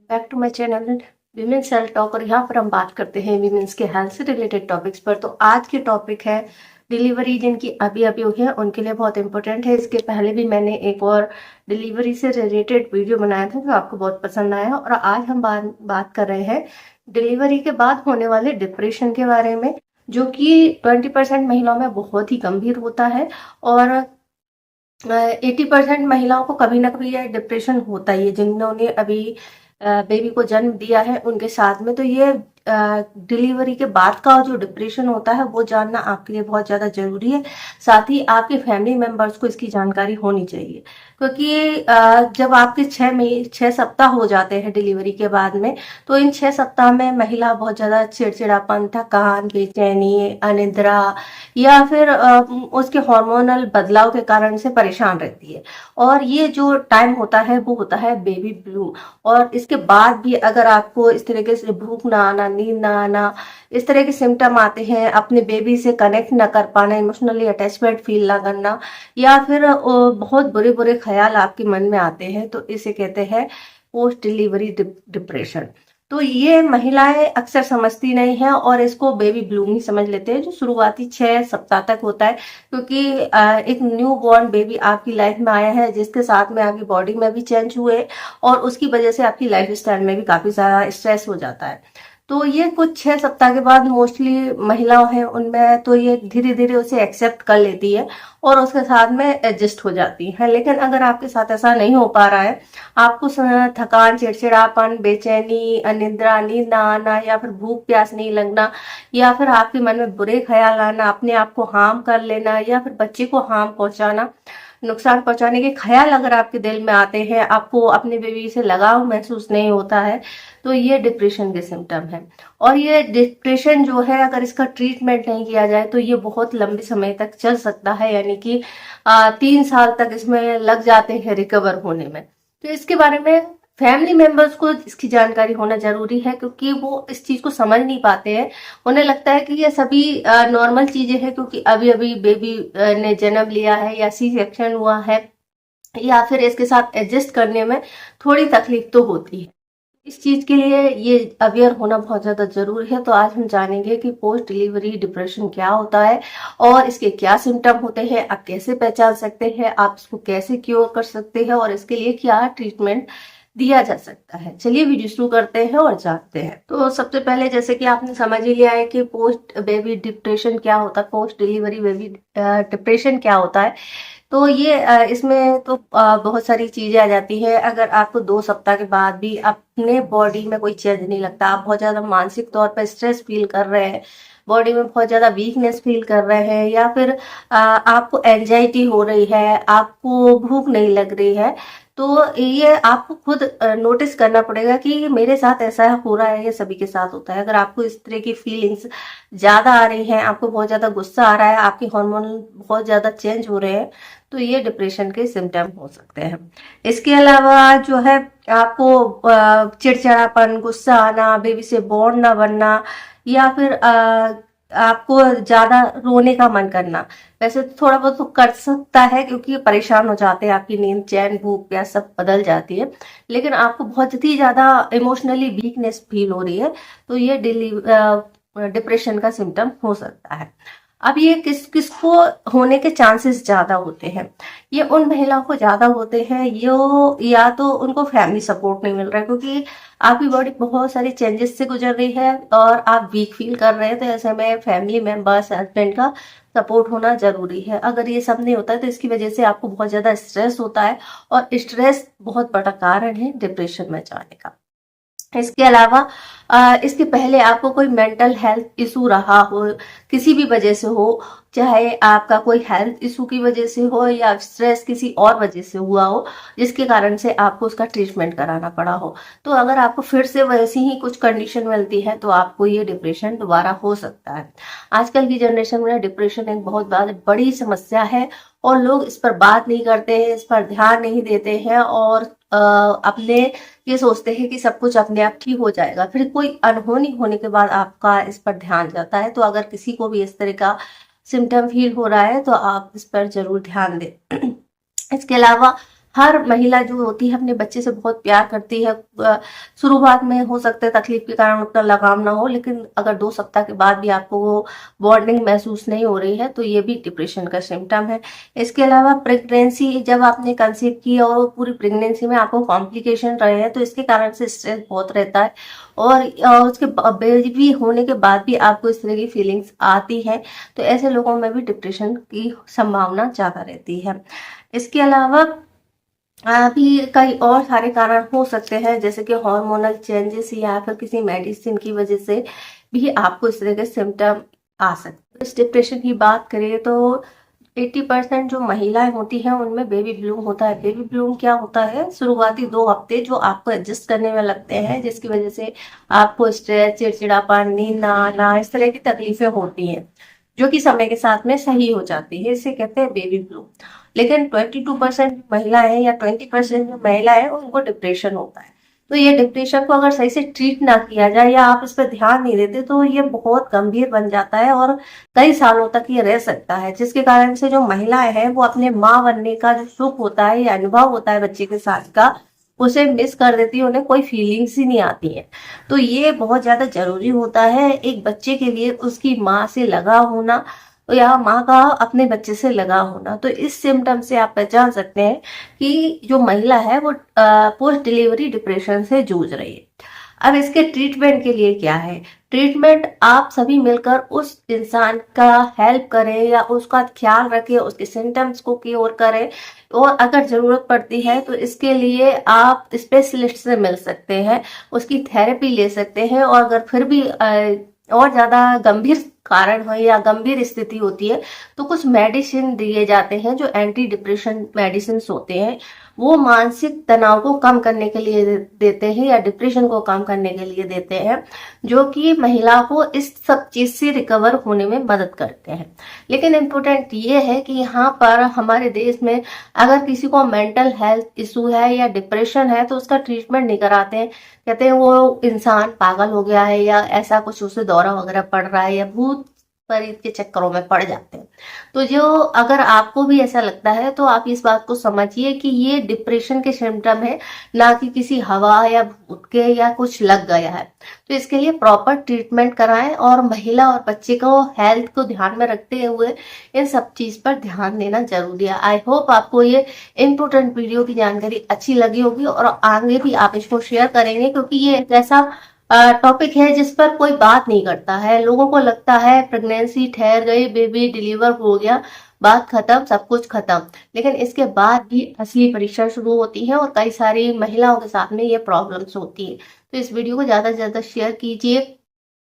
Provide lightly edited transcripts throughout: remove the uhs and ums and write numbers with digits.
Back to my channel women's health talk. और यहाँ पर हम बात करते हैं विमेंस के हेल्थ से रिलेटेड टॉपिक्स पर। तो आज की टॉपिक है डिलीवरी, जिनकी अभी अभी हुई है उनके लिए बहुत इंपॉर्टेंट है। इसके पहले भी मैंने एक और डिलीवरी से रिलेटेड वीडियो बनाया था जो आपको बहुत पसंद आया। और आज हम बात कर रहे हैं डिलीवरी के बाद होने वाले डिप्रेशन के बारे में, जो कि 20% महिलाओं में बहुत ही गंभीर होता है। और 80% महिलाओं को कभी ना कभी यह डिप्रेशन होता ही है, जिन्होंने अभी बेबी को जन्म दिया है उनके साथ में। तो ये डिलीवरी के बाद का जो डिप्रेशन होता है वो जानना आपके लिए बहुत ज़्यादा ज़रूरी है। साथ ही आपके फैमिली मेंबर्स को इसकी जानकारी होनी चाहिए, क्योंकि जब आपके 6 सप्ताह हो जाते हैं डिलीवरी के बाद में, तो इन 6 सप्ताह में महिला बहुत ज़्यादा चिड़चिड़ापन, थकान, बेचैनी, अनिद्रा या फिर उसके हार्मोनल बदलाव के कारण से परेशान रहती है। और ये जो टाइम होता है वो होता है बेबी ब्लू। और इसके बाद भी अगर आपको इस तरीके से भूख ना आना, नींद ना आना, इस तरह के सिम्टम आते हैं, अपने बेबी से कनेक्ट ना कर पाना, इमोशनली अटैचमेंट फील ना करना, या फिर बहुत बुरे बुरे ख्याल आपके मन में आते हैं, तो इसे कहते हैं पोस्ट डिलीवरी डिप्रेशन। तो ये महिलाएं अक्सर समझती नहीं है और इसको बेबी ब्लूम ही समझ लेते हैं, जो शुरुआती 6 सप्ताह तक होता है। क्योंकि एक न्यू बॉर्न बेबी आपकी लाइफ में आया है, जिसके साथ में आपकी बॉडी में भी चेंज हुए और उसकी वजह से आपकी लाइफ स्टाइल में भी काफी सारा स्ट्रेस हो जाता है। तो ये कुछ 6 सप्ताह के बाद मोस्टली महिलाओं हैं उनमें, तो ये धीरे धीरे उसे एक्सेप्ट कर लेती है और उसके साथ में एडजस्ट हो जाती है। लेकिन अगर आपके साथ ऐसा नहीं हो पा रहा है, आपको थकान, चिड़चिड़ापन, बेचैनी, अनिद्रा, नींद ना आना, या फिर भूख प्यास नहीं लगना, या फिर आपके मन में बुरे ख्याल आना, अपने आप को हार्म कर लेना, या फिर बच्चे को हार्म पहुंचाना, नुकसान पहुंचाने के ख्याल अगर आपके दिल में आते हैं, आपको अपने बेबी से लगाव महसूस नहीं होता है, तो ये डिप्रेशन के सिम्टम है। और ये डिप्रेशन जो है, अगर इसका ट्रीटमेंट नहीं किया जाए तो ये बहुत लंबे समय तक चल सकता है, यानी कि 3 साल तक इसमें लग जाते हैं रिकवर होने में। तो इसके बारे में फैमिली मेंबर्स को इसकी जानकारी होना जरूरी है, क्योंकि वो इस चीज को समझ नहीं पाते हैं। उन्हें लगता है कि ये सभी नॉर्मल चीजें हैं, क्योंकि अभी अभी बेबी ने जन्म लिया है, या सी सेक्शन हुआ है, या फिर इसके साथ एडजस्ट करने में थोड़ी तकलीफ तो होती है। इस चीज के लिए ये अवेयर होना बहुत ज्यादा जरूरी है। तो आज हम जानेंगे कि पोस्ट डिलीवरी डिप्रेशन क्या होता है और इसके क्या सिम्टम होते हैं, आप कैसे पहचान सकते हैं, आप इसको कैसे क्योर कर सकते हैं, और इसके लिए क्या ट्रीटमेंट दिया जा सकता है। चलिए वीडियो शुरू करते हैं और जानते हैं। तो सबसे पहले, जैसे कि आपने समझ ही लिया है कि पोस्ट बेबी डिप्रेशन क्या होता है, पोस्ट डिलीवरी बेबी डिप्रेशन क्या होता है। तो ये इसमें तो बहुत सारी चीजें आ जाती है। अगर आपको 2 सप्ताह के बाद भी अपने बॉडी में कोई चेंज नहीं लगता, आप बहुत ज्यादा मानसिक तौर पर स्ट्रेस फील कर रहे हैं, बॉडी में बहुत ज्यादा वीकनेस फील कर रहे हैं, या फिर आपको एंजाइटी हो रही है, आपको भूख नहीं लग रही है, तो ये आपको खुद नोटिस करना पड़ेगा कि मेरे साथ ऐसा हो रहा है, ये सभी के साथ होता है। अगर आपको इस तरह की फीलिंग्स ज्यादा आ रही हैं, आपको बहुत ज्यादा गुस्सा आ रहा है, आपके हार्मोन बहुत ज्यादा चेंज हो रहे हैं, तो ये डिप्रेशन के सिम्टम हो सकते हैं। इसके अलावा जो है, आपको चिड़चिड़ापन, गुस्सा आना, बेबी से बॉन्ड ना बनना, या फिर आपको ज्यादा रोने का मन करना। वैसे तो थोड़ा बहुत तो कर सकता है, क्योंकि परेशान हो जाते हैं, आपकी नींद, चैन, भूख प्यास सब बदल जाती है। लेकिन आपको बहुत ही ज्यादा इमोशनली वीकनेस फील हो रही है, तो ये डिप्रेशन का सिम्टम हो सकता है। अब ये किसको होने के चांसेस ज्यादा होते हैं? ये उन महिलाओं को ज्यादा होते हैं यो, या तो उनको फैमिली सपोर्ट नहीं मिल रहा है, क्योंकि आपकी बॉडी बहुत सारे चेंजेस से गुजर रही है और आप वीक फील कर रहे हैं। तो ऐसे में फैमिली मेंबर्स, हस्बैंड का सपोर्ट होना जरूरी है। अगर ये सब नहीं होता है तो इसकी वजह से आपको बहुत ज्यादा स्ट्रेस होता है, और स्ट्रेस बहुत बड़ा कारण है डिप्रेशन में जाने का। इसके अलावा इसके पहले आपको कोई मेंटल हेल्थ इशू रहा हो, किसी भी वजह से हो, चाहे आपका कोई हेल्थ इशू की वजह से हो या स्ट्रेस किसी और वजह से हुआ हो, जिसके कारण से आपको उसका ट्रीटमेंट कराना पड़ा हो, तो अगर आपको फिर से वैसी ही कुछ कंडीशन मिलती है तो आपको ये डिप्रेशन दोबारा हो सकता है। आजकल की जनरेशन में डिप्रेशन एक बहुत बड़ी समस्या है, और लोग इस पर बात नहीं करते हैं, इस पर ध्यान नहीं देते हैं, और अपने ये सोचते हैं कि सब कुछ अपने आप ठीक हो जाएगा। फिर कोई अनहोनी होने के बाद आपका इस पर ध्यान जाता है। तो अगर किसी को भी इस तरह का सिम्टम फील हो रहा है तो आप इस पर जरूर ध्यान दें। इसके अलावा हर महिला जो होती है अपने बच्चे से बहुत प्यार करती है। शुरुआत में हो सकता है तकलीफ के कारण उतना लगाव ना हो, लेकिन अगर 2 सप्ताह के बाद भी आपको वो बॉन्डिंग महसूस नहीं हो रही है तो ये भी डिप्रेशन का सिम्टम है। इसके अलावा प्रेगनेंसी, जब आपने कंसीव की और पूरी प्रेगनेंसी में आपको कॉम्प्लिकेशन रहे हैं तो इसके कारण से स्ट्रेस बहुत रहता है, और उसके बेबी होने के बाद भी आपको इस तरह की फीलिंग्स आती है, तो ऐसे लोगों में भी डिप्रेशन की संभावना ज़्यादा रहती है। इसके अलावा भी कई और सारे कारण हो सकते हैं, जैसे कि हार्मोनल चेंजेस या फिर किसी मेडिसिन की वजह से भी आपको इस तरह के सिम्टम आ सकते हैं। इस डिप्रेशन की बात करें तो 80% जो महिलाएं होती हैं उनमें बेबी ब्लूम होता है। बेबी ब्लूम क्या होता है? शुरुआती 2 हफ्ते जो आपको एडजस्ट करने में लगते हैं, जिसकी वजह से आपको स्ट्रेस, चिड़चिड़ापन, नींद ना आना, इस तरह की तकलीफें होती हैं, जो कि समय के साथ में सही हो जाती है। इसे कहते हैं बेबी ब्लूम। लेकिन 22% महिलाएं हैं या 20% जो महिलाएं हैं उनको डिप्रेशन होता है। तो ये डिप्रेशन को अगर सही से ट्रीट ना किया जाए या आप इस पर ध्यान नहीं देते तो ये बहुत गंभीर बन जाता है और कई सालों तक ये रह सकता है, जिसके कारण से जो महिलाएं हैं वो अपने माँ बनने का जो सुख होता है या अनुभव होता है बच्चे के साथ का, उसे मिस कर देती है, उन्हें कोई फीलिंग्स ही नहीं आती है। तो ये बहुत ज्यादा जरूरी होता है एक बच्चे के लिए, उसकी माँ से लगा होना या माँ का अपने बच्चे से लगा होना। तो इस सिम्टम से आप पहचान सकते हैं कि जो महिला है वो पोस्ट डिलीवरी डिप्रेशन से जूझ रही है। अब इसके ट्रीटमेंट के लिए क्या है? ट्रीटमेंट आप सभी मिलकर उस इंसान का हेल्प करें या उसका ख्याल रखें, उसके सिम्टम्स को क्योर करें, और अगर जरूरत पड़ती है तो इसके लिए आप स्पेशलिस्ट से मिल सकते हैं, उसकी थेरेपी ले सकते हैं, और अगर फिर भी और ज्यादा गंभीर कारण हो या गंभीर स्थिति होती है तो कुछ मेडिसिन दिए जाते हैं जो एंटी डिप्रेशन मेडिसिन होते हैं, वो मानसिक तनाव को कम करने के लिए देते हैं या डिप्रेशन को कम करने के लिए देते हैं, जो कि महिला को इस सब चीज से रिकवर होने में मदद करते हैं। लेकिन इम्पोर्टेंट ये है कि यहाँ पर हमारे देश में अगर किसी को मेंटल हेल्थ इशू है या डिप्रेशन है तो उसका ट्रीटमेंट नहीं कराते हैं। कहते हैं वो इंसान पागल हो गया है या ऐसा कुछ उसे दौरा वगैरह पड़ रहा है या भूत प्रेत के चक्करों में पड़ जाते हैं। तो जो अगर आपको भी ऐसा लगता है तो आप इस बात को समझिए कि ये डिप्रेशन के सिम्टम है, ना कि किसी हवा या भूत के या कुछ लग गया है। तो इसके लिए प्रॉपर ट्रीटमेंट कराएं और महिला और बच्चे को हेल्थ को ध्यान में रखते हुए इन सब चीज पर ध्यान देना जरूरी है। आई होप आपको ये इम्पोर्टेंट वीडियो की जानकारी अच्छी लगी होगी और आगे भी आप इसको शेयर करेंगे, क्योंकि ये एक ऐसा टॉपिक है जिस पर कोई बात नहीं करता है। लोगों को लगता है प्रेगनेंसी ठहर गई, बेबी डिलीवर हो गया, बात खत्म, सब कुछ खत्म, लेकिन इसके बाद भी असली परीक्षा शुरू होती है और कई सारी महिलाओं के साथ में ये प्रॉब्लम्स होती है। तो इस वीडियो को ज्यादा से ज्यादा शेयर कीजिए।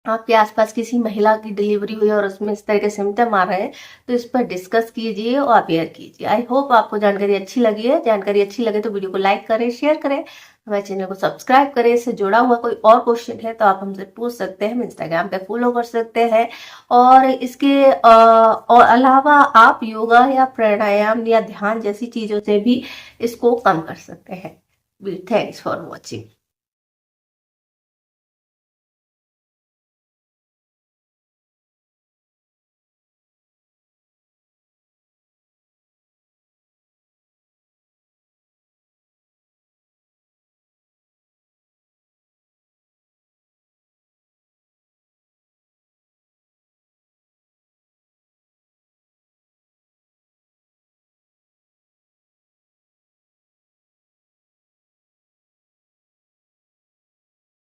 आपके आसपास किसी महिला की डिलीवरी हुई और उसमें इस तरह के सिम्टम आ रहे हैं तो इस पर डिस्कस कीजिए और अवेयर कीजिए। आई होप आपको जानकारी अच्छी लगी है। जानकारी अच्छी लगे तो वीडियो को लाइक करें, शेयर करें, हमारे चैनल को सब्सक्राइब करें। इससे जुड़ा हुआ कोई और क्वेश्चन है तो आप हमसे पूछ सकते हैं, हम इंस्टाग्राम पे फॉलो कर सकते हैं। और इसके और अलावा आप योगा या प्राणायाम या ध्यान जैसी चीजों से भी इसको कम कर सकते हैं। Thanks for watching.